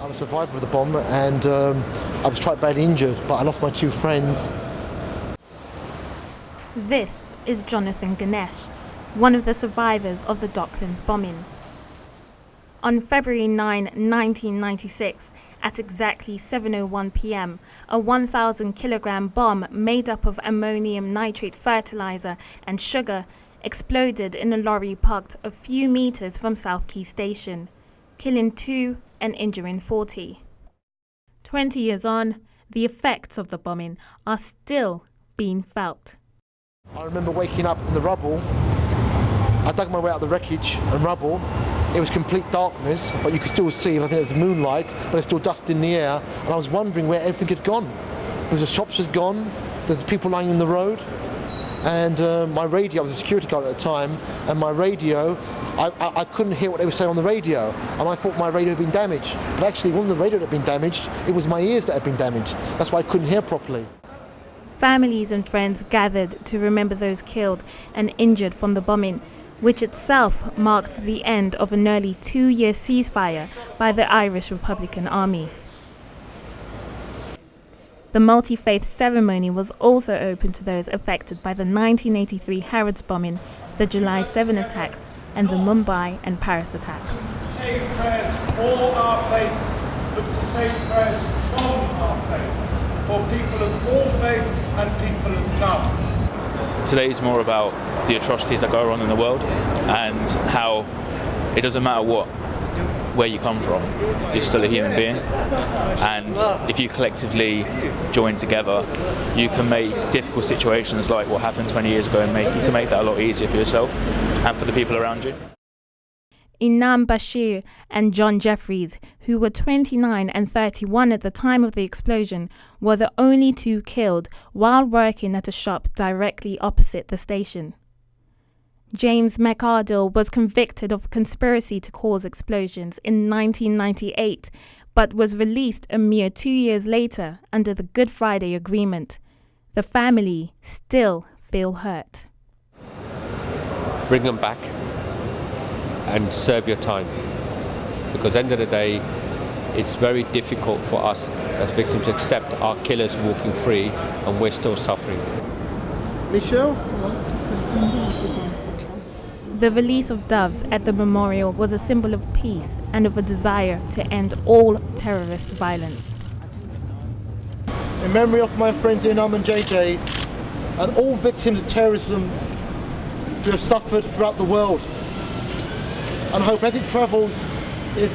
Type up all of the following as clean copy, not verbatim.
I'm a survivor of the bomb, and I was quite badly injured, but I lost my 2 friends. This is Jonathan Ganesh, one of the survivors of the Docklands bombing. On February 9, 1996, at exactly 7:01 p.m, a 1,000-kilogram bomb made up of ammonium nitrate fertilizer and sugar exploded in a lorry parked a few meters from South Quay station, killing 2 and injuring 40. 20 years on, the effects of the bombing are still being felt. I remember waking up in the rubble. I dug my way out of the wreckage and rubble. It was complete darkness, but you could still see, I think there was moonlight, but there's still dust in the air, and I was wondering where everything had gone. Because the shops had gone, there's people lying in the road, and my radio, I was a security guard at the time, and my radio, I couldn't hear what they were saying on the radio, and I thought my radio had been damaged. But actually it wasn't the radio that had been damaged, it was my ears that had been damaged. That's why I couldn't hear properly. Families and friends gathered to remember those killed and injured from the bombing, which itself marked the end of a nearly 2-year ceasefire by the Irish Republican Army. The multi-faith ceremony was also open to those affected by the 1983 Harrods bombing, the July 7 attacks, and the Mumbai and Paris attacks. Say prayers for our faiths, but to say prayers from our faiths, for people of all faiths and people of none. Today is more about the atrocities that go on in the world and how it doesn't matter where you come from, you're still a human being, and if you collectively join together, you can make difficult situations like what happened 20 years ago, and you can make that a lot easier for yourself and for the people around you. Inam Bashir and John Jeffries, who were 29 and 31 at the time of the explosion, were the only 2 killed while working at a shop directly opposite the station. James McArdle was convicted of conspiracy to cause explosions in 1998, but was released a mere 2 years later under the Good Friday Agreement. The family still feel hurt. Bring them back and serve your time, because at the end of the day it's very difficult for us as victims to accept our killers walking free and we're still suffering. Michelle? The release of doves at the memorial was a symbol of peace and of a desire to end all terrorist violence. In memory of my friends Inam and JJ and all victims of terrorism who have suffered throughout the world, and I hope as it travels is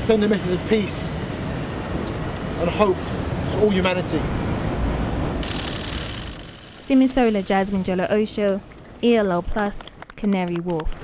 send a message of peace and hope to all humanity. Simisola Jasmine Jolaoso, ELL+, Canary Wharf.